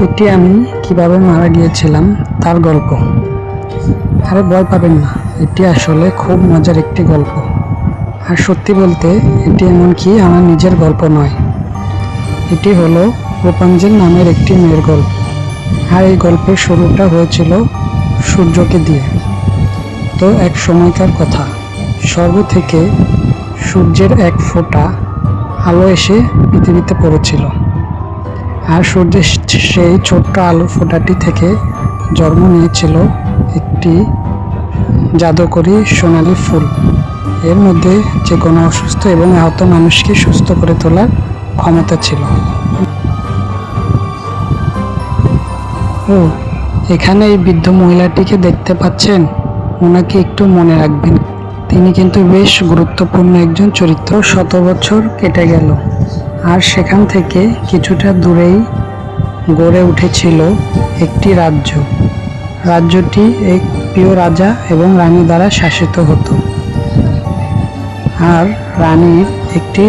এটি আমি কিভাবে মারা গিয়েছিলাম তার গল্প। আরে ভয় পাবেন না, এটি আসলে খুব মজার একটি গল্প। আর সত্যি বলতে এটি এমনকি আমার নিজের গল্প নয়, এটি হলো রূপাঞ্জল নামের একটি মেয়ের গল্প। আর এই গল্পের শুরুটা হয়েছিল সূর্যকে দিয়ে। তো এক সময়কার কথা, স্বর্গ থেকে সূর্যের এক ফোঁটা আলো এসে পৃথিবীতে পড়েছিল। আর সূর্যের সেই ছোট্ট আলো ফোঁটাটি থেকে জন্ম নিয়েছিল একটি জাদুকরী সোনালী ফুল। এর মধ্যে যে কোনো অসুস্থ এবং আহত মানুষকে সুস্থ করে তোলার ক্ষমতা ছিল। ও, এখানে এই বৃদ্ধ মহিলাটিকে দেখতে পাচ্ছেন, ওনাকে একটু মনে রাখবেন, তিনি কিন্তু বেশ গুরুত্বপূর্ণ একজন চরিত্র। 100 বছর কেটে গেল, আর সেখান থেকে কিছুটা দূরেই গড়ে উঠেছিল একটি রাজ্য। রাজ্যটি এক প্রিয় রাজা এবং রানী দ্বারা শাসিত হতো। আর রানীর একটি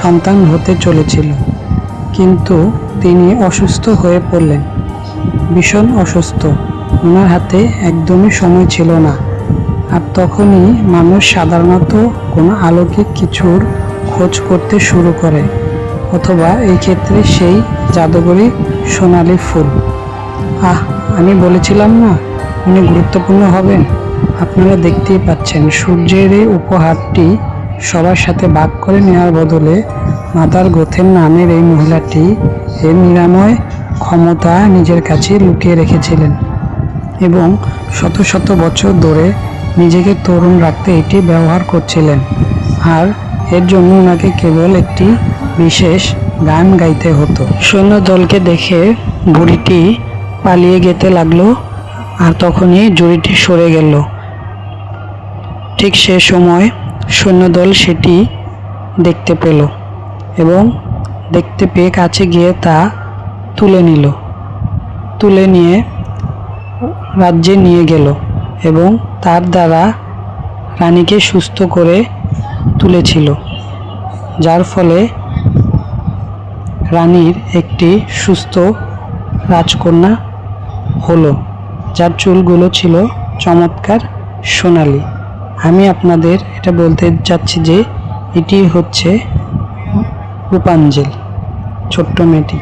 সন্তান হতে চলেছিল, কিন্তু তিনি অসুস্থ হয়ে পড়লেন, ভীষণ অসুস্থ। ওনার হাতে একদমই সময় ছিল না। আর তখনই মানুষ সাধারণত কোনো অলৌকিক কিছুর খোঁজ করতে শুরু করে, অথবা এই ক্ষেত্রে সেই জাদুকরী সোনালী ফুল। আমি বলেছিলাম না উনি গুরুত্বপূর্ণ হবেন। আপনারা দেখতেই পাচ্ছেন, সূর্যের এই উপহারটি সবার সাথে ভাগ করে নেওয়ার বদলে মাদার গোথেন নামের এই মহিলাটি এর নিরাময় ক্ষমতা নিজের কাছে লুকিয়ে রেখেছিলেন এবং শত শত বছর ধরে নিজেকে তরুণ রাখতে এটি ব্যবহার করছিলেন। আর এর জন্য ওনাকে কেবল একটি বিশেষ গান গাইতে হতো। সৈন্য দলকে দেখে বুড়িটি পালিয়ে যেতে লাগলো, আর তখনই জুড়িটি সরে গেল। ঠিক সে সময় সৈন্যদল সেটি দেখতে পেল এবং দেখতে পেয়ে কাছে গিয়ে তা তুলে নিয়ে রাজ্যে নিয়ে গেল এবং তার দ্বারা রানীকে সুস্থ করে তুলেছিল, যার ফলে রানীর একটি সুস্থ রাজকন্যা হলো, যার চুলগুলো ছিল চমৎকার সোনালি। আমি আপনাদের এটা বলতে চাচ্ছি যে এটি হচ্ছে রূপাঞ্জল, ছোট্ট মেয়েটি।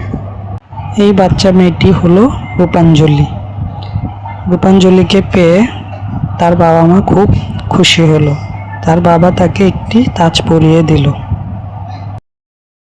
এই বাচ্চা মেয়েটি হলো রূপাঞ্জলি। রূপাঞ্জলিকে পেয়ে তার বাবা মা খুব খুশি হলো। তার বাবা তাকে একটি তাজ পরিয়ে দিল।